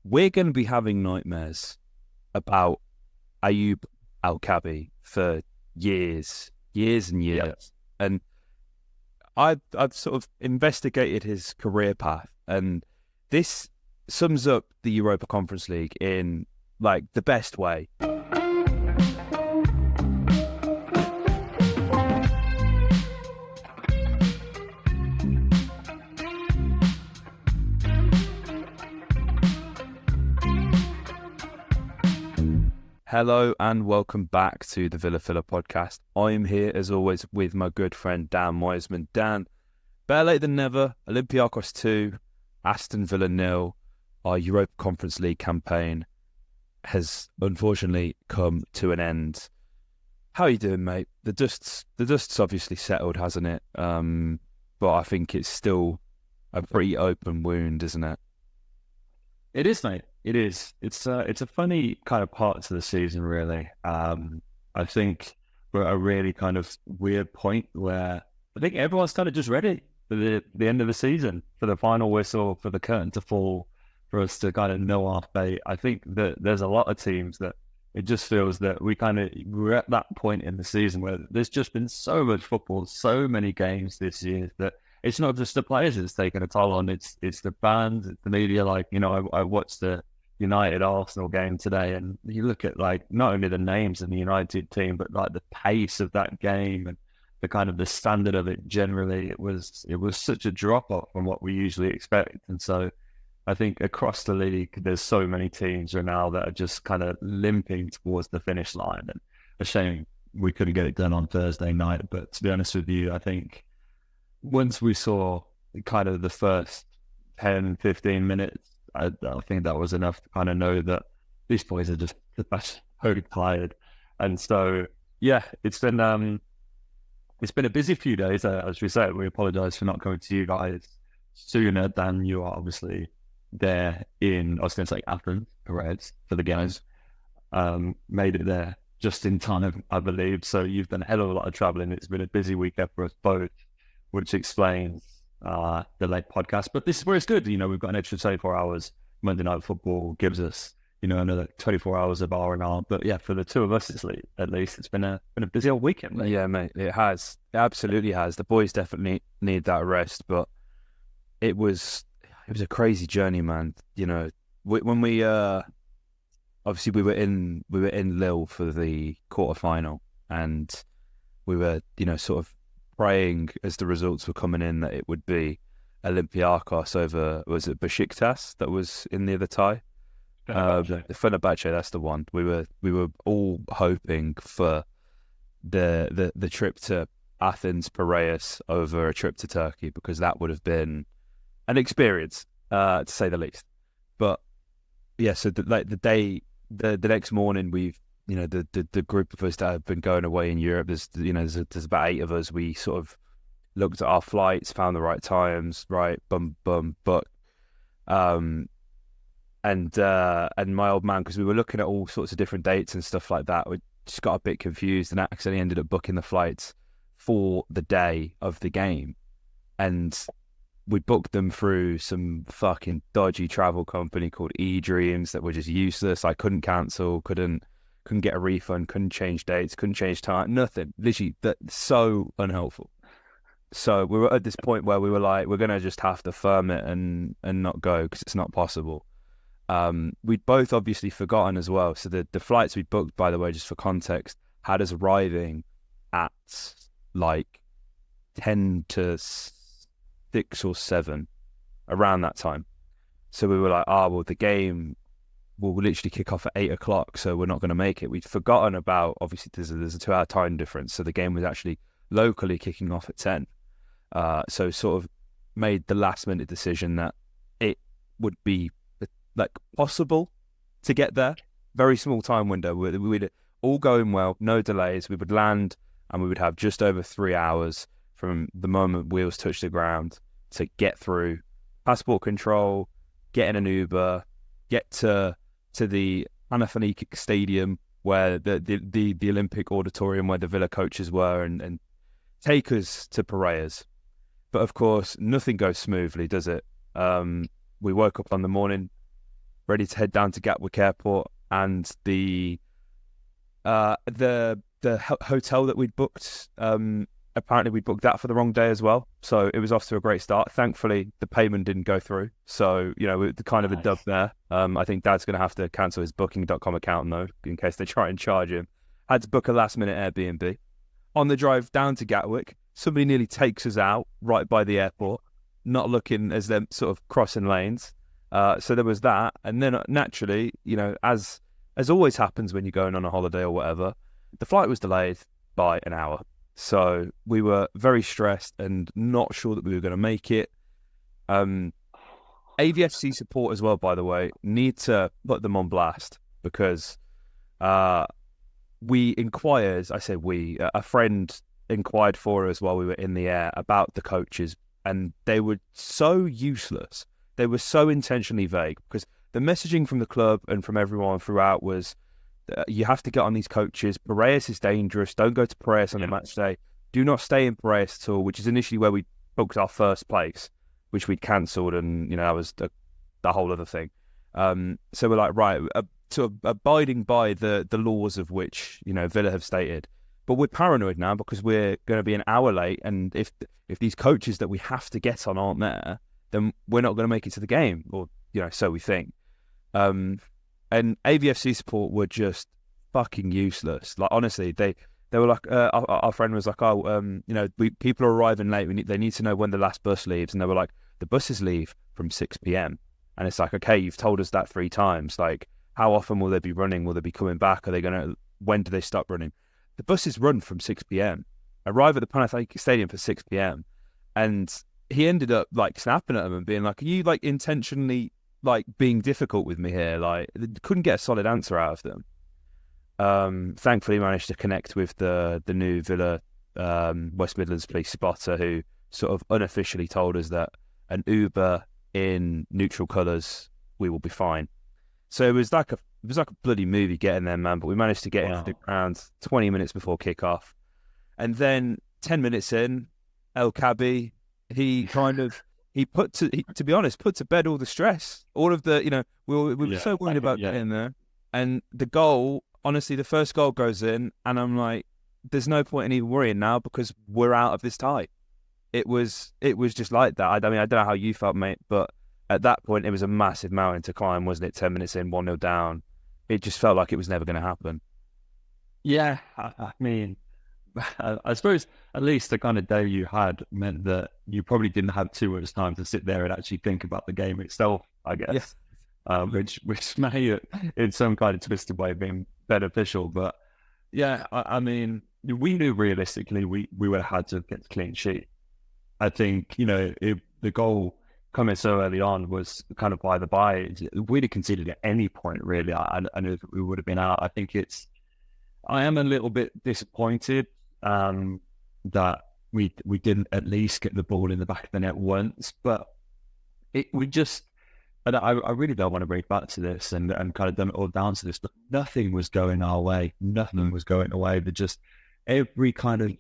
we're going to be having nightmares about Ayoub Al-Kabi for years and Yeah. years. And I've sort of investigated his career path, and this sums up the Europa Conference League in like the best way. Hello and welcome back to the Villa Filler podcast. I am here as always with my good friend Dan Wiseman. Dan, better late than never. Olympiacos 2, Aston Villa 0. Our Europa Conference League campaign has unfortunately come to an end. How are you doing, mate? The dust's obviously settled, hasn't it? But I think it's still a pretty open wound, isn't it? It is, mate. It is. It's a funny kind of part to the season, really. I think we're at a really kind of weird point where I think everyone's kind of just ready for the end of the season, for the final whistle, for the curtain to fall, for us to kind of know our fate. I think that there's a lot of teams that it just feels that we're at that point in the season where there's just been so much football, so many games this year that it's not just the players it's taken a toll on. It's the fans, it's the media. Like, I watched the United Arsenal game today, and you look at like not only the names in the United team, but like the pace of that game and the kind of the standard of it generally. It was such a drop off from what we usually expect, and so I think across the league, there's so many teams right now that are just kind of limping towards the finish line. And a shame we couldn't get it done on Thursday night. But to be honest with you, I think once we saw kind of the first 10, 15 minutes, I think that was enough to kind of know that these boys are just so tired. And so, yeah, it's been a busy few days. As we said, we apologise for not coming to you guys sooner than you are obviously there in, I was going to say Athens, Perez, for the games. Made it there just in time, I believe. So you've done a hell of a lot of travelling. It's been a busy weekend for us both, which explains the late podcast. But this is where it's good. We've got an extra 24 hours. Monday Night Football gives us, another 24 hours of R&R. But yeah, for the two of us, at least it's been a busy old weekend, mate. Yeah, mate, it has. It absolutely has. The boys definitely need that rest, but it was a crazy journey, man. When we obviously we were in Lille for the quarterfinal, and we were sort of praying as the results were coming in that it would be Olympiacos over, was it Besiktas that was in the other tie? Fenerbahce, that's the one. We were all hoping for the trip to Athens, Piraeus over a trip to Turkey, because that would have been an experience, to say the least. But yeah, so the next morning, we've the group of us that have been going away in Europe, there's about 8 of us. We sort of looked at our flights, found the right times, right, book. And my old man, because we were looking at all sorts of different dates and stuff like that, we just got a bit confused and accidentally ended up booking the flights for the day of the game. And we booked them through some fucking dodgy travel company called eDreams that were just useless. I couldn't cancel, couldn't get a refund, couldn't change dates, couldn't change time, nothing. Literally, so unhelpful. So we were at this point where we were like, we're going to just have to firm it and not go, because it's not possible. We'd both obviously forgotten as well. So the flights we booked, by the way, just for context, had us arriving at like 10 to 6 or 7, around that time. So we were like, the game will literally kick off at 8 o'clock, so we're not going to make it. We'd forgotten about, obviously there's a 2-hour time difference, so the game was actually locally kicking off at 10. So sort of made the last minute decision that it would be like possible to get there. Very small time window. We'd all going well, no delays. We would land and we would have just over 3 hours from the moment wheels touch the ground to get through passport control, get in an Uber, get to the Panathinaikos Stadium, where the Olympic Auditorium where the Villa coaches were, and take us to Piraeus. But of course, nothing goes smoothly, does it? We woke up on the morning, ready to head down to Gatwick Airport, and the hotel that we'd booked, apparently we booked that for the wrong day as well. So it was off to a great start. Thankfully, the payment didn't go through. So, kind of a dub there. I think Dad's going to have to cancel his Booking.com account, though, in case they try and charge him. Had to book a last-minute Airbnb. On the drive down to Gatwick, somebody nearly takes us out right by the airport, not looking as them sort of crossing lanes. So there was that. And then naturally, as always happens when you're going on a holiday or whatever, the flight was delayed by an hour. So we were very stressed and not sure that we were going to make it. AVFC support as well, by the way, need to put them on blast, because we inquired, I say we, a friend inquired for us while we were in the air about the coaches, and they were so useless. They were so intentionally vague, because the messaging from the club and from everyone throughout was, you have to get on these coaches. Piraeus is dangerous. Don't go to Piraeus on the match day. Do not stay in Piraeus at all, which is initially where we booked our first place, which we'd cancelled, and that was the whole other thing. So we're like, right, abiding by the laws of which Villa have stated, but we're paranoid now because we're going to be an hour late, and if these coaches that we have to get on aren't there, then we're not going to make it to the game, or so we think. And AVFC support were just fucking useless. Like, honestly, they were like, our friend was like, people are arriving late. They need to know when the last bus leaves. And they were like, the buses leave from 6 p.m. And it's like, okay, you've told us that 3 times. Like, how often will they be running? Will they be coming back? When do they stop running? The buses run from 6 p.m. Arrive at the Panathinaikos Stadium for 6 p.m. And he ended up like snapping at them and being like, are you like intentionally like being difficult with me here? Like, couldn't get a solid answer out of them. Thankfully managed to connect with the new Villa West Midlands police spotter, who sort of unofficially told us that an Uber in neutral colours, we will be fine. So it was like a bloody movie getting there, man. But we managed to get into the ground 20 minutes before kickoff, and then 10 minutes in, El Kabi, to be honest, put to bed all the stress, all of the, we were so worried about getting there. And the goal, honestly, the first goal goes in, and I'm like, there's no point in even worrying now, because we're out of this tie. It was just like that. I mean, I don't know how you felt, mate, but at that point, it was a massive mountain to climb, wasn't it? 10 minutes in, 1-0 down. It just felt like it was never going to happen. Yeah, I mean, I suppose at least the kind of day you had meant that you probably didn't have too much time to sit there and actually think about the game itself, I guess. Yeah. Which may, in some kind of twisted way, been beneficial. But yeah, I mean, we knew realistically we would have had to get the clean sheet. I think, the goal coming so early on was kind of by the by. We'd have conceded at any point, really. I know we would have been out. I am a little bit disappointed that we didn't at least get the ball in the back of the net once, but I really don't want to bring it back to this and kind of dumb it all down to this, but nothing was going our way. Nothing was going away. Just every kind of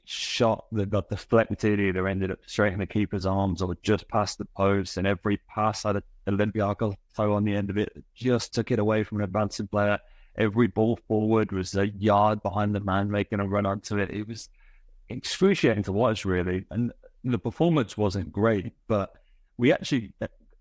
shot that got deflected either ended up straight in the keeper's arms or just past the post, and every pass had an Olympiacos toe on the end of it, just took it away from an advancing player. Every ball forward was a yard behind the man making a run onto it. It was excruciating to watch, really. And the performance wasn't great, but we actually,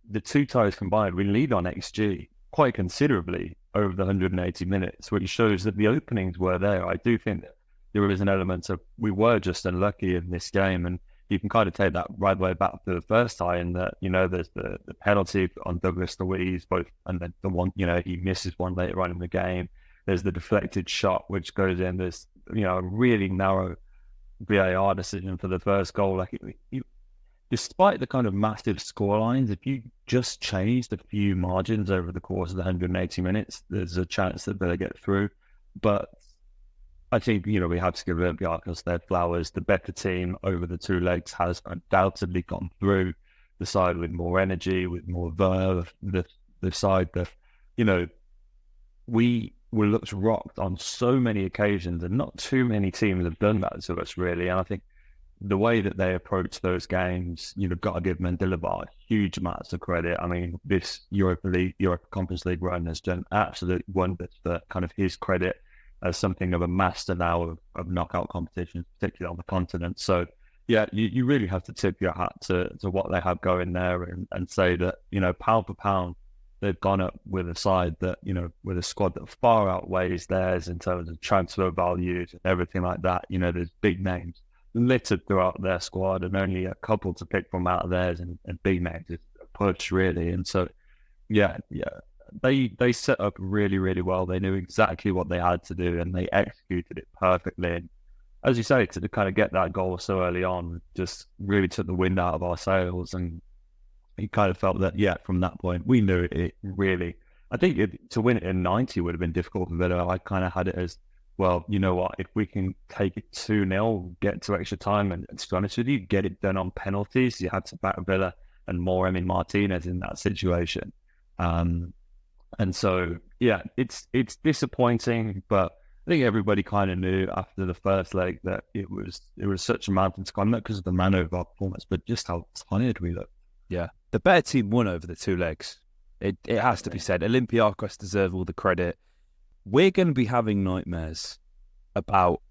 the two ties combined, we lead on XG quite considerably over the 180 minutes, which shows that the openings were there. I do think that there was an element of we were just unlucky in this game, and you can kind of take that right way back to the first tie, in that, there's the penalty on Douglas Luiz, and then the one, he misses one later on in the game. There's the deflected shot, which goes in. There's, a really narrow VAR decision for the first goal. Like, despite the kind of massive scorelines, if you just changed a few margins over the course of the 180 minutes, there's a chance that they'll get through. But I think, we have to give Olympiacos their flowers. The better team over the two legs has undoubtedly gone through. The side with more energy, with more verve, the side that, we were looked rocked on so many occasions, and not too many teams have done that to us, really. And I think the way that they approach those games, got to give Mendilibar huge amounts of credit. I mean, this Europa Conference League run has done absolute wonders for kind of his credit as something of a master now of knockout competitions, particularly on the continent. So, yeah, you really have to tip your hat to what they have going there and say that, pound for pound, they've gone up with a side that, with a squad that far outweighs theirs in terms of transfer values and everything like that. There's big names littered throughout their squad and only a couple to pick from out of theirs, and big names is a push, really. And so, yeah, they set up really, really well. They knew exactly what they had to do and they executed it perfectly. And as you say, to kind of get that goal so early on just really took the wind out of our sails. And you kind of felt that, from that point, we knew it really. I think to win it in 90 would have been difficult for Villa. I kind of had it as, well, you know what, if we can take it 2-0, get to extra time, and to be honest with you, get it done on penalties, you had to back Villa and more Emi Martinez in that situation. And so, it's disappointing, but I think everybody kind of knew after the first leg that it was such a mountain to climb, not because of the manner of our performance, but just how tired we looked. Yeah, the better team won over the 2 legs. It has to be said. Olympiacos deserve all the credit. We're going to be having nightmares about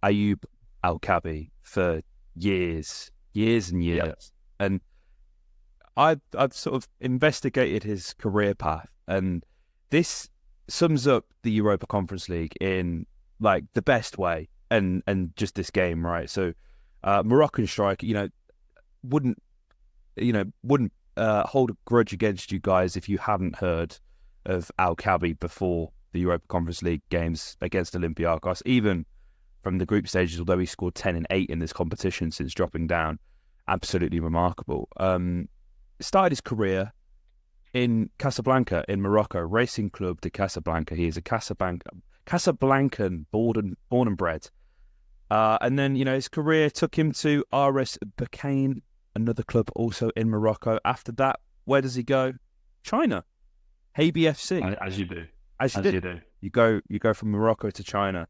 Ayoub Al-Kabi for years and years. Yes. And I've sort of investigated his career path, and this sums up the Europa Conference League in like the best way, and just this game, right? So Moroccan striker, wouldn't hold a grudge against you guys if you hadn't heard of Al-Kabi before the Europa Conference League games against Olympiacos, even from the group stages, although he scored 10 and 8 in this competition since dropping down. Absolutely remarkable. Started his career in Casablanca in Morocco, Racing Club de Casablanca. He is a Casablancan, born and bred. And then, his career took him to RS Berkane, another club also in Morocco. After that, where does he go? China. HBFC. As you do. As you do. You go from Morocco to China.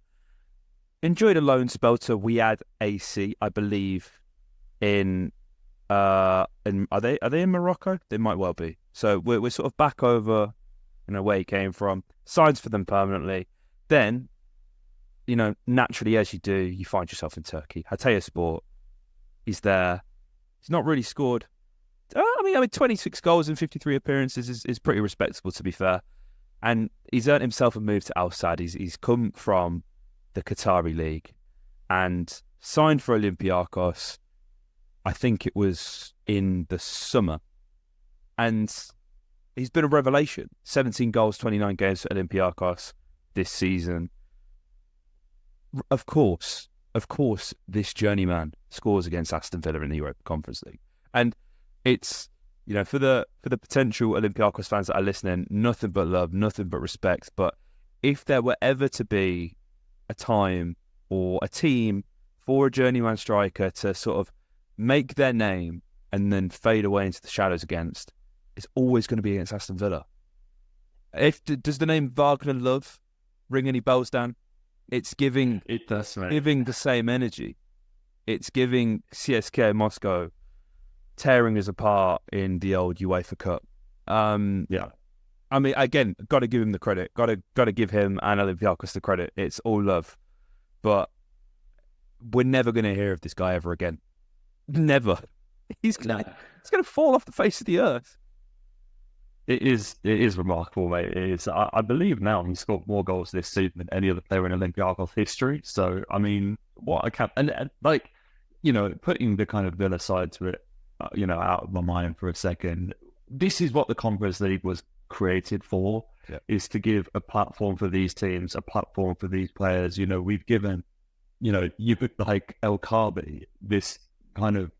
Enjoyed a loan spell to Riyadh AC, I believe. Are they in Morocco? They might well be. So we're sort of back over, where he came from. Signs for them permanently. Then, naturally as you do, you find yourself in Turkey. Hatayspor. He's there. He's not really scored. I mean, 26 goals in 53 appearances is pretty respectable, to be fair. And he's earned himself a move to Al Sadd. He's come from the Qatari League and signed for Olympiacos. I think it was in the summer. And he's been a revelation. 17 goals, 29 games for Olympiacos this season. Of course, this journeyman scores against Aston Villa in the Europa Conference League. And it's, for the potential Olympiacos fans that are listening, nothing but love, nothing but respect. But if there were ever to be a time or a team for a journeyman striker to sort of make their name and then fade away into the shadows against, it's always going to be against Aston Villa. Does the name Wagner Love ring any bells, Dan? It's giving the same energy. It's giving CSKA Moscow tearing us apart in the old UEFA Cup. I mean, again, got to give him the credit. Got to give him and Olympiacos the credit. It's all love, but we're never going to hear of this guy ever again. Never. He's going to fall off the face of the earth. It is remarkable, mate. It is. I believe now he's scored more goals this season than any other player in Olympiacos history. So, I mean, what I can't... And like, putting the kind of Villa side to it, out of my mind for a second, this is what the Conference League was created for, is to give a platform for these teams, a platform for these players. We've given, you've like El-Kabi, this kind of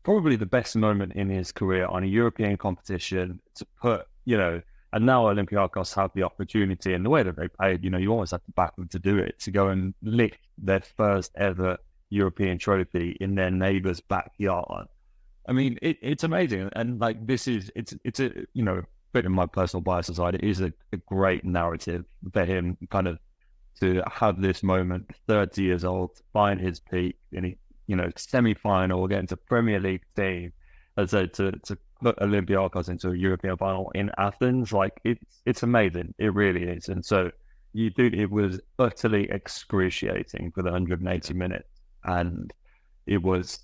probably the best moment in his career on a European competition to put, and now Olympiacos have the opportunity, and the way that they played, you almost have to back them to do it, to go and lift their first ever European trophy in their neighbour's backyard. I mean, it's amazing. And like, it's a, bit in my personal bias aside, it is a great narrative for him kind of to have this moment, 30 years old, find his peak, and he semi-final against a Premier League team, as I said, to put Olympiacos into a European final in Athens, like it's amazing. It really is. And so it was utterly excruciating for the 180 minutes. And it was,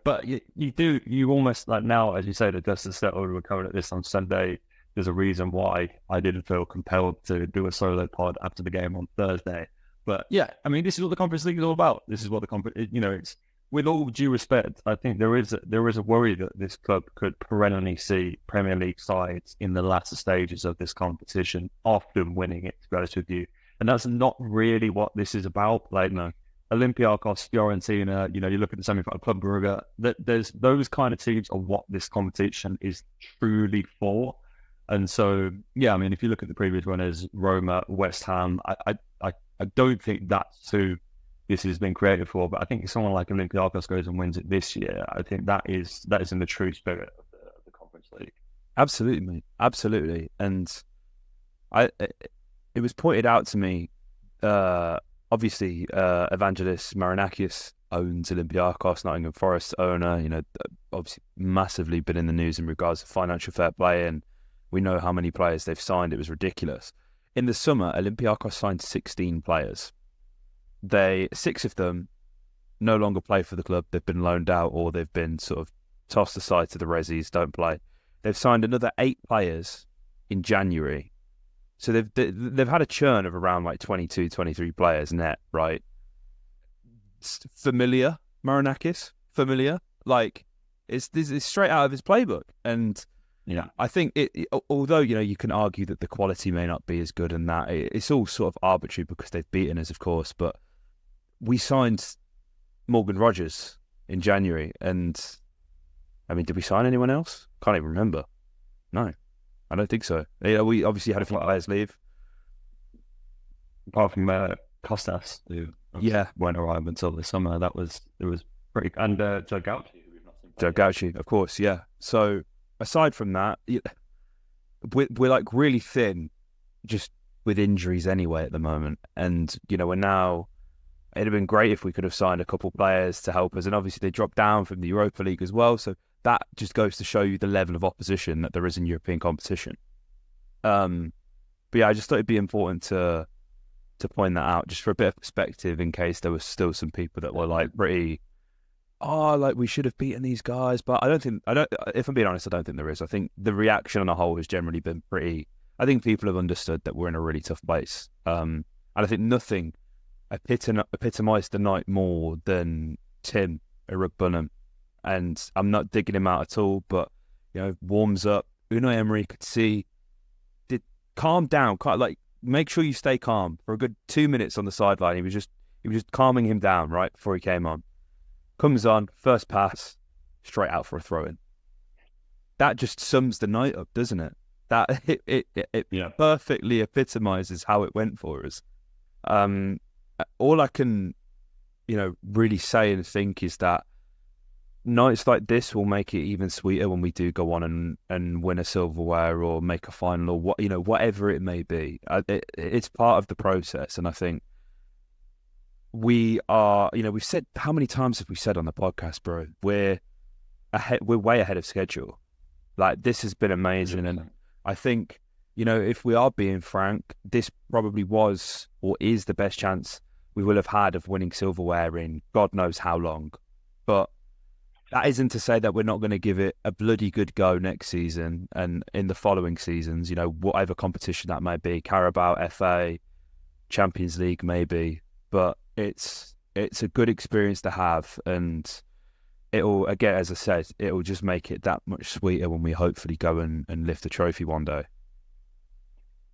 but you almost, like, now, as you say, the dust has settled, we're coming at this on Sunday. There's a reason why I didn't feel compelled to do a solo pod after the game on Thursday. But yeah, I mean, this is what the Conference League is all about. This is what it's, with all due respect, I think there is a worry that this club could perennially see Premier League sides in the latter stages of this competition, often winning it, to be honest with you. And that's not really what this is about. Like, no, Olympiacos, Fiorentina, you look at the semi-final, Club Brugge, there's those kind of teams are what this competition is truly for. And so, yeah, I mean, if you look at the previous runners, Roma, West Ham, I don't think that's who this has been created for. But I think if someone like Olympiacos goes and wins it this year, I think that is in the true spirit of the Conference League. Absolutely, mate. Absolutely. And it was pointed out to me, obviously, Evangelos Marinakis owns Olympiacos, Nottingham Forest owner, obviously massively been in the news in regards to financial fair play, and we know how many players they've signed. It was ridiculous. In the summer, Olympiacos signed 16 players. 6 of them no longer play for the club. They've been loaned out, or they've been sort of tossed aside to the Resis, don't play. They've signed another 8 players in January. So they've had a churn of around like 22, 23 players net, right? Familiar, Marinakis? Familiar? Like, it's straight out of his playbook. And yeah, I think although, you can argue that the quality may not be as good, and that it's all sort of arbitrary because they've beaten us, of course, but we signed Morgan Rogers in January, and I mean, did we sign anyone else? Can't even remember. No, I don't think so. We obviously had a few players leave. Apart from Costas, who won't arrive until the summer. It was pretty, and Joe Gauci, who we've not seen. Joe Gauci, of course, yeah. So aside from that, we're like really thin, just with injuries anyway at the moment. And we're now. It'd have been great if we could have signed a couple players to help us, and obviously they dropped down from the Europa League as well. So that just goes to show you the level of opposition that there is in European competition. But yeah, I just thought it'd be important to point that out, just for a bit of perspective, in case there was still some people that were like pretty, like we should have beaten these guys. But if I'm being honest, I don't think there is. I think the reaction on the whole has generally been pretty. I think people have understood that we're in a really tough place, and I think nothing epitomised the night more than Tim Irugbunham. And I'm not digging him out at all, but warms up. Unai Emery could see, calm down, like make sure you stay calm for a good 2 minutes on the sideline. He was just calming him down right before he came on. Comes on, first pass, straight out for a throw-in. That just sums the night up, doesn't it? That it perfectly epitomises how it went for us. All I can, really say and think is that nights like this will make it even sweeter when we do go on and win a silverware or make a final, or whatever it may be. It's part of the process, and I think we are. We've said, how many times have we said on the podcast, bro? We're way ahead of schedule. Like, this has been amazing, 100%. And I think if we are being frank, this probably was or is the best chance we will have had of winning silverware in God knows how long. But that isn't to say that we're not going to give it a bloody good go next season and in the following seasons, whatever competition that may be, Carabao, FA, Champions League maybe. But it's a good experience to have, and it'll, again, as I said, it'll just make it that much sweeter when we hopefully go and lift the trophy one day.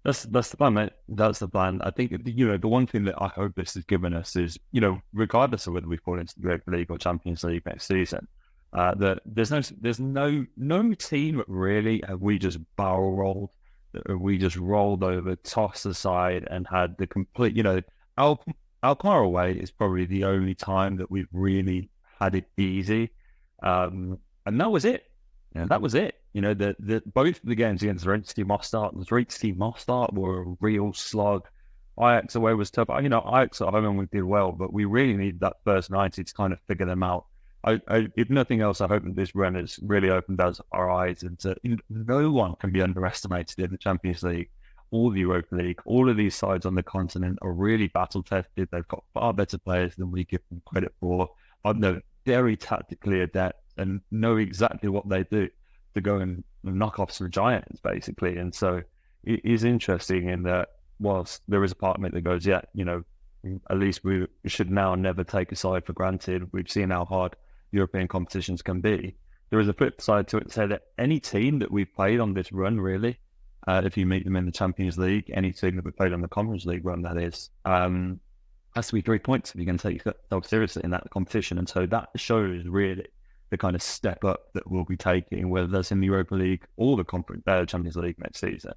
That's the plan, mate. That's the plan. I think, the one thing that I hope this has given us is, regardless of whether we fall into the Europa League or Champions League next season, that there's no team really have we just barrel rolled, that we just rolled over, tossed aside, and had the complete, Alkmaar away is probably the only time that we've really had it easy. And that was it. Yeah, that was it. Both of the games against Zrinjski Mostar were a real slog Ajax away was tough. Ajax at home we did well, but we really need that first 90 to kind of figure them out. If nothing else, I hope that this run has really opened our eyes into no one can be underestimated in the Champions League or the Europa League. All of these sides on the continent are really battle tested. They've got far better players than we give them credit for. They're very tactically adept and know exactly what they do to go and knock off some giants, basically. And so it is interesting in that whilst there is a part of it that goes, at least we should now never take a side for granted. We've seen how hard European competitions can be. There is a flip side to it to say that any team that we've played on this run, really, if you meet them in the Champions League, any team that we played on the Conference League run, that is, has to be 3 points if you're going to take yourself seriously in that competition. And so that shows really the kind of step up that we'll be taking, whether that's in the Europa League or the Champions League next season.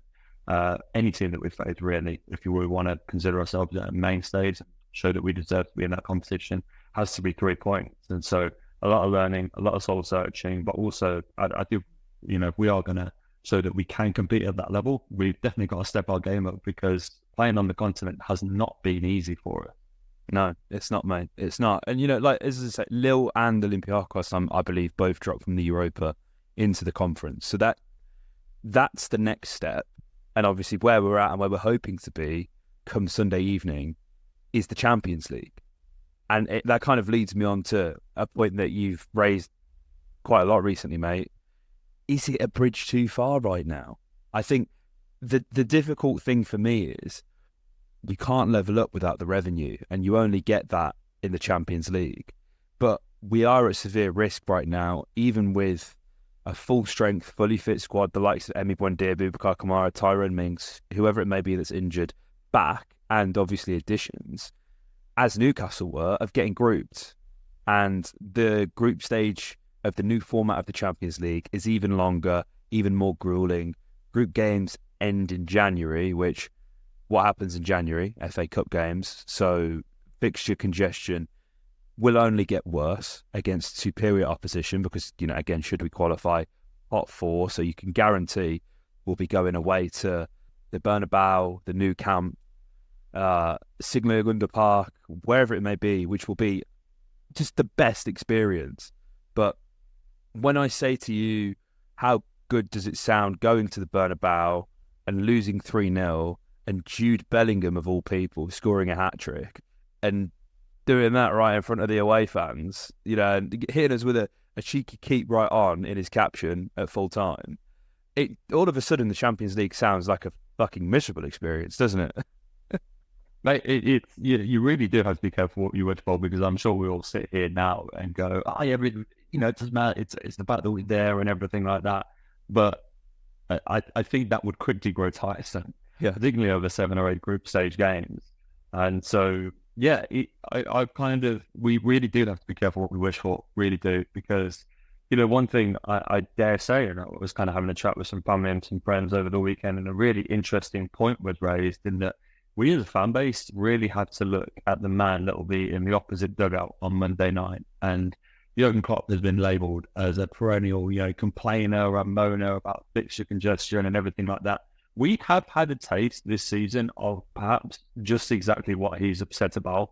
Any team that we've faced, really, if you really want to consider ourselves at main stage, show that we deserve to be in that competition, has to be 3 points. And so a lot of learning, a lot of soul searching, but also I do, if we are going to show that we can compete at that level, we've definitely got to step our game up, because playing on the continent has not been easy for us. No, it's not, mate. It's not. And, as I say, Lille and Olympiacos, I believe, both dropped from the Europa into the conference. So that's the next step. And obviously where we're at and where we're hoping to be come Sunday evening is the Champions League. And that kind of leads me on to a point that you've raised quite a lot recently, mate. Is it a bridge too far right now? I think the difficult thing for me is you can't level up without the revenue, and you only get that in the Champions League. But we are at severe risk right now, even with a full-strength, fully fit squad, the likes of Emi Buendia, Boubacar Kamara, Tyrone Mings, whoever it may be that's injured, back, and obviously additions, as Newcastle were, of getting grouped. And the group stage of the new format of the Champions League is even longer, even more grueling. Group games end in January, which, what happens in January? FA Cup games. So fixture congestion will only get worse against superior opposition because, again, should we qualify, hot four, so you can guarantee we'll be going away to the Bernabeu, the Nou Camp, Signal Iduna Park, wherever it may be, which will be just the best experience. But when I say to you, how good does it sound going to the Bernabeu and losing 3-0 and Jude Bellingham, of all people, scoring a hat-trick and doing that right in front of the away fans, and hitting us with a cheeky keep right on in his caption at full time, all of a sudden the Champions League sounds like a fucking miserable experience, doesn't it? Mate, you really do have to be careful what you wish for, because I'm sure we all sit here now and go, it doesn't matter, it's the fact that we're there and everything like that. But I think that would quickly grow tiresome, particularly over 7 or 8 group stage games. And so, we really do have to be careful what we wish for, really do, because, one thing I dare say, and I was kind of having a chat with some family and some friends over the weekend, and a really interesting point was raised in that we as a fan base really had to look at the man that will be in the opposite dugout on Monday night. And Jurgen Klopp has been labelled as a perennial, complainer, a moaner about fixture congestion and everything like that. We have had a taste this season of perhaps just exactly what he's upset about.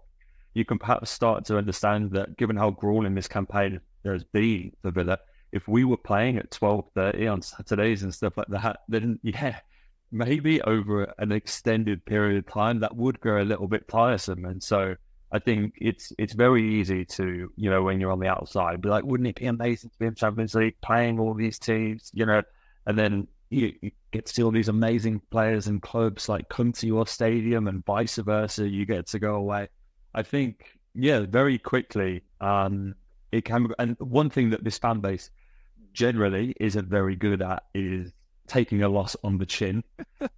You can perhaps start to understand that, given how grueling this campaign there has been for Villa, if we were playing at 12:30 on Saturdays and stuff like that, then maybe over an extended period of time, that would grow a little bit tiresome. And so I think it's very easy to, when you're on the outside, be like, wouldn't it be amazing to be in Champions League playing all these teams, and then you get to see all these amazing players and clubs like come to your stadium and vice versa. You get to go away. I think, very quickly, it can. And one thing that this fan base generally isn't very good at is taking a loss on the chin,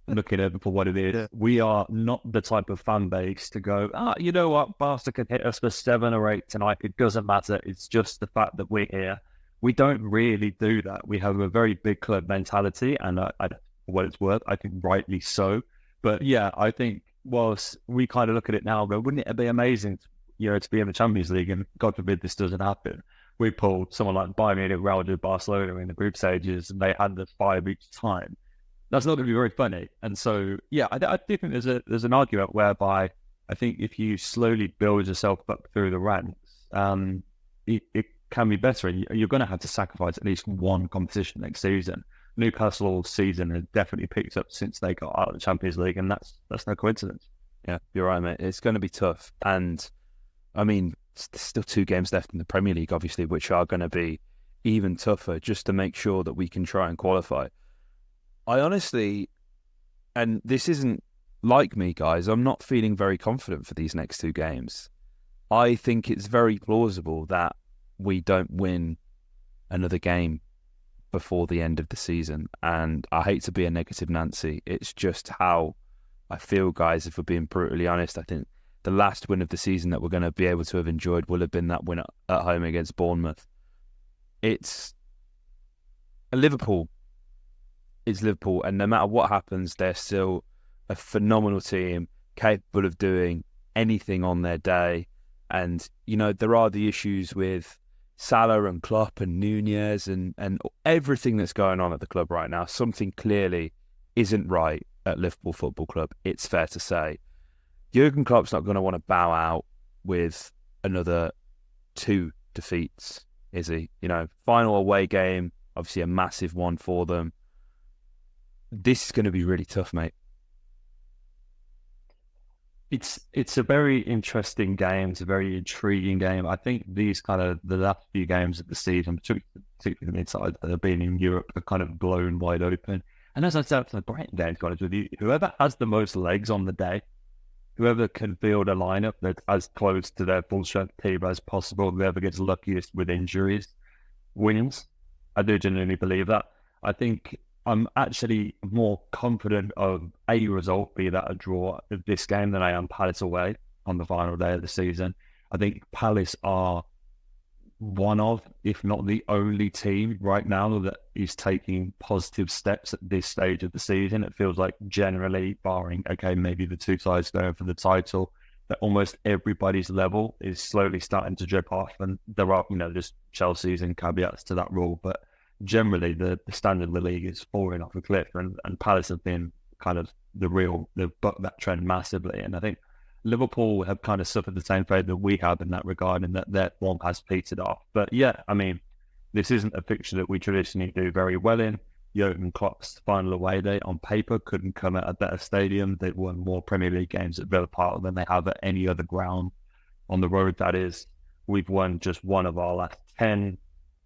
looking at it for what it is. Yeah. We are not the type of fan base to go, you know what, Barca can hit us for 7 or 8 tonight. It doesn't matter. It's just the fact that we're here. We don't really do that. We have a very big club mentality, and for what it's worth, I think rightly so. But I think whilst we kind of look at it now, go, wouldn't it be amazing, to be in the Champions League? And God forbid this doesn't happen. We pulled someone like Bayern Munich, Real Madrid, Barcelona in the group stages, and they had the 5 each time. That's not going to be very funny. And so, yeah, I do think there's an argument whereby I think if you slowly build yourself up through the ranks, it can be better. And you're going to have to sacrifice at least one competition next season. Newcastle's season has definitely picked up since they got out of the Champions League, and that's no coincidence. Yeah, you're right, mate. It's going to be tough. And, I mean, there's still 2 games left in the Premier League, obviously, which are going to be even tougher just to make sure that we can try and qualify. I honestly, and this isn't like me, guys, I'm not feeling very confident for these next 2 games. I think it's very plausible that we don't win another game before the end of the season. And I hate to be a negative Nancy. It's just how I feel, guys, if we're being brutally honest. I think the last win of the season that we're going to be able to have enjoyed will have been that win at home against Bournemouth. It's Liverpool. It's Liverpool. And no matter what happens, they're still a phenomenal team, capable of doing anything on their day. And, you know, there are the issues with Salah and Klopp and Nunez and everything that's going on at the club right now. Something clearly isn't right at Liverpool Football Club, it's fair to say. Jurgen Klopp's not going to want to bow out with another 2 defeats, is he? You know, final away game, obviously a massive one for them. This is going to be really tough, mate. It's a very interesting game. It's a very intriguing game. I think these kind of the last few games of the season, particularly the mid-side that have been in Europe, are kind of blown wide open. And as I said for the Brighton game, to be honest with you, whoever has the most legs on the day, whoever can field a lineup that's as close to their full strength team as possible, whoever gets luckiest with injuries, wins. I do genuinely believe that. I think I'm actually more confident of a result, be that a draw of this game, than I am Palace away on the final day of the season. I think Palace are one of, if not the only team right now that is taking positive steps at this stage of the season. It feels like generally, barring, okay, maybe the 2 sides going for the title, that almost everybody's level is slowly starting to drip off. And there are, you know, just Chelsea's and caveats to that rule, but generally the standard of the league is falling off a cliff, and Palace have been kind of they've bucked that trend massively. And I think Liverpool have kind of suffered the same fate that we have in that regard, and that their form has petered off. But yeah, I mean, this isn't a fixture that we traditionally do very well in. Jurgen Klopp's final away day on paper couldn't come at a better stadium. They've won more Premier League games at Villa Park than they have at any other ground on the road, that is. We've won just one of our last 10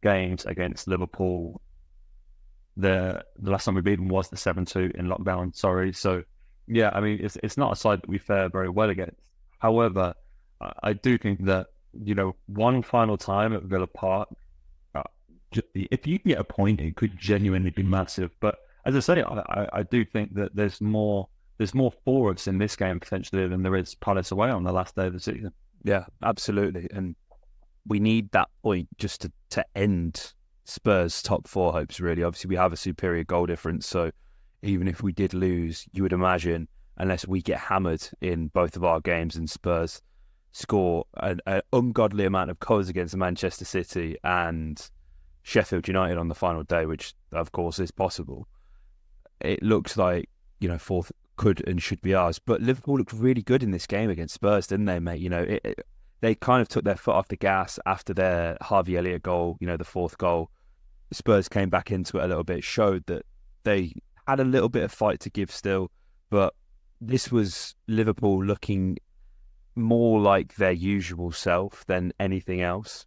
games against Liverpool. The last time we beat them was the 7-2 in lockdown, sorry. So, yeah, I mean, it's not a side that we fare very well against. However, I do think that, you know, one final time at Villa Park, if you get a point, it could genuinely be massive. But as I say, I do think that there's more for us in this game potentially than there is Palace away on the last day of the season. Yeah, absolutely. And we need that point just to end Spurs' top 4 hopes, really. Obviously, we have a superior goal difference, so even if we did lose, you would imagine, unless we get hammered in both of our games and Spurs score an ungodly amount of goals against Manchester City and Sheffield United on the final day, which of course is possible, it looks like, you know, 4th could and should be ours. But Liverpool looked really good in this game against Spurs, didn't they, mate? You know, they kind of took their foot off the gas after their Harvey Elliott goal, you know, the 4th goal. Spurs came back into it a little bit, showed that they had a little bit of fight to give still, but this was Liverpool looking more like their usual self than anything else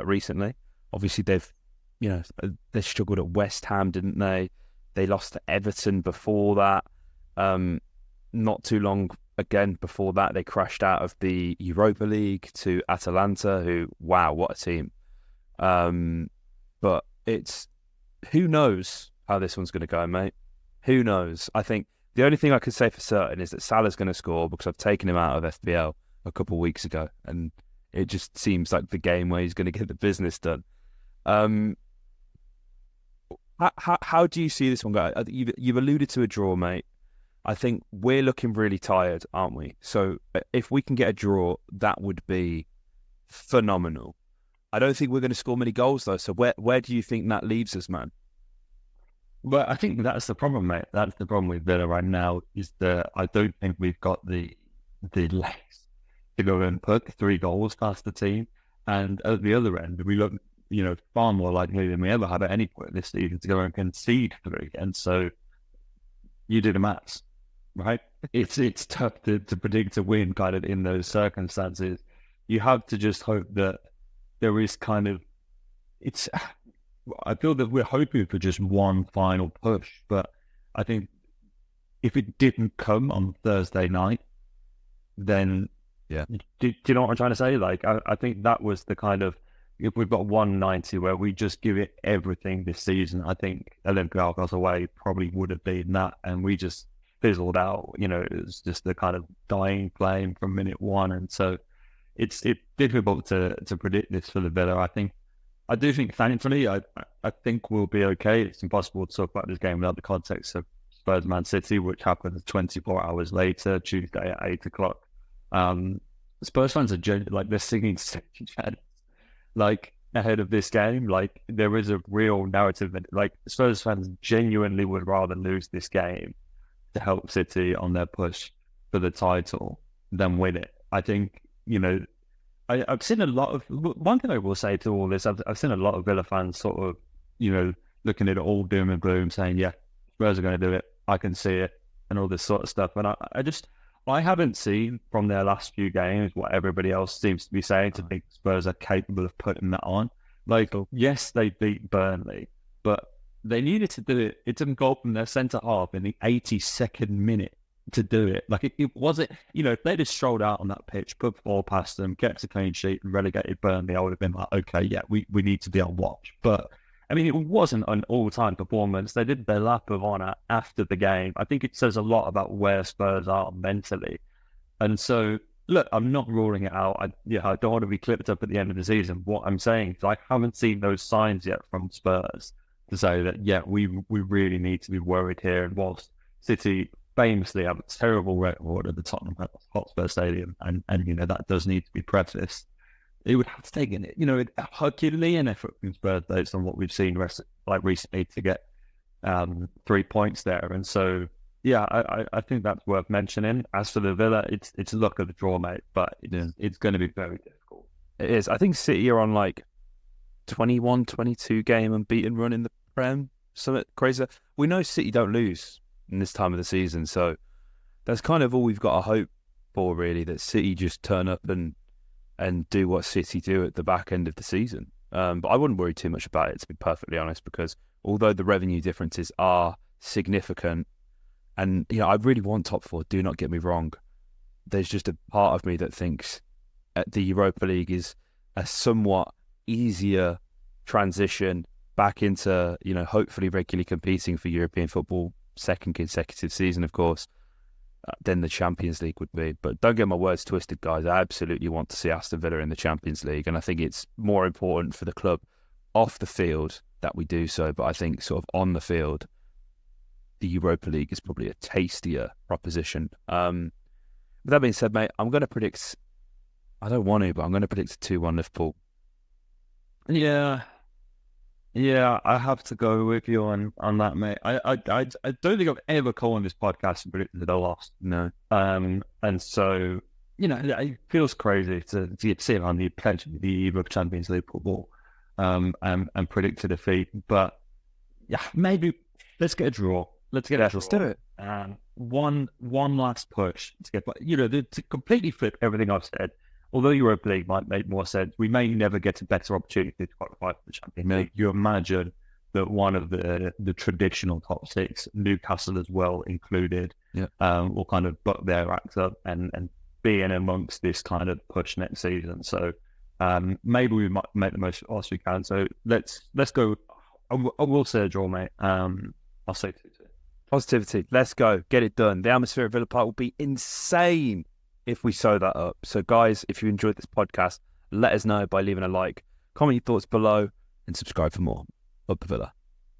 recently. Obviously, they struggled at West Ham, didn't they? They lost to Everton before that. Not too long again before that, they crashed out of the Europa League to Atalanta, who, wow, what a team. But it's, who knows how this one's going to go, mate? Who knows? I think the only thing I could say for certain is that Salah's going to score, because I've taken him out of FPL a couple of weeks ago, and it just seems like the game where he's going to get the business done. How do you see this one go? You've alluded to a draw, mate. I think we're looking really tired, aren't we? So if we can get a draw, that would be phenomenal. I don't think we're going to score many goals, though. So where do you think that leaves us, man? Well, I think that's the problem, mate. That's the problem with Villa right now, is that I don't think we've got the legs to go and put 3 goals past the team. And at the other end, we look, far more likely than we ever have at any point this season to go and concede 3. And so you do the maths, right? It's tough to predict a win kind of in those circumstances. You have to just hope that there is kind of, I feel that we're hoping for just one final push, but I think if it didn't come on Thursday night, then do you know what I'm trying to say? Like, I think that was the kind of, if we've got 190 where we just give it everything this season, I think Olympiacos away probably would have been that, and we just fizzled out. It was just the kind of dying flame from minute 1, and so it's difficult to predict this for the Villa. I do think, thankfully, I think we'll be okay. It's impossible to talk about this game without the context of Spurs Man City, which happened 24 hours later, Tuesday at 8 o'clock. Spurs fans are they're singing second chance, ahead of this game. Like, there is a real narrative that, Spurs fans genuinely would rather lose this game to help City on their push for the title than win it. I think, I've seen a lot of, one thing I will say to all this, I've seen a lot of Villa fans sort of, looking at it all doom and gloom, saying, yeah, Spurs are going to do it, I can see it, and all this sort of stuff. And I haven't seen from their last few games what everybody else seems to be saying to think Spurs are capable of putting that on. Yes, they beat Burnley, but they needed to do it. It's a goal from their centre half in the 82nd minute to do it. It wasn't, if they'd have strolled out on that pitch, put 4 past them, kept a clean sheet and relegated Burnley, I would have been like, okay, yeah, we need to be on watch. But I mean, it wasn't an all-time performance. They did their lap of honour after the game. I think it says a lot about where Spurs are mentally. And so, look, I'm not ruling it out. I don't want to be clipped up at the end of the season. What I'm saying is I haven't seen those signs yet from Spurs to say that, yeah, we really need to be worried here. And whilst City famously have a terrible record at the Tottenham Hotspur Stadium, and that does need to be prefaced, it would have to take a Herculean effort from Spurs based on what we've seen recently to get 3 points there. And so, yeah, I think that's worth mentioning. As for the Villa, it's luck of the draw, mate, but it's going to be very difficult. It is. I think City are on 21, 22 game unbeaten run in the Prem. Something crazy. We know City don't lose in this time of the season, so that's kind of all we've got to hope for, really, that City just turn up and do what City do at the back end of the season. But I wouldn't worry too much about it, to be perfectly honest, because although the revenue differences are significant, and I really want top 4, do not get me wrong, there's just a part of me that thinks the Europa League is a somewhat easier transition back into, hopefully regularly competing for European football, second consecutive season, of course, than the Champions League would be. But don't get my words twisted, guys. I absolutely want to see Aston Villa in the Champions League, and I think it's more important for the club off the field that we do so. But I think sort of on the field, the Europa League is probably a tastier proposition. With that being said, mate, I'm going to predict, I don't want to, but I'm going to predict a 2-1 Liverpool. Yeah, I have to go with you on that, mate. I don't think I've ever called on this podcast and predicted a loss. No. And so, it feels crazy to get to sit on the pledge of the eve of Champions League football and predict a defeat. But yeah, maybe let's get a draw. Let's get a draw. Let's do it. One last push to get, to completely flip everything I've said. Although Europa League might make more sense, we may never get a better opportunity to qualify for the Champions League. You imagine that one of the traditional top 6, Newcastle as well included, will kind of buck their acts up and be in amongst this kind of push next season. So maybe we might make the most of us we can. So let's go. I will say a draw, mate. I'll say 2-2. Positivity. Let's go. Get it done. The atmosphere at Villa Park will be insane if we sew that up. So guys, if you enjoyed this podcast, let us know by leaving a like, comment your thoughts below, and subscribe for more. Up the Villa.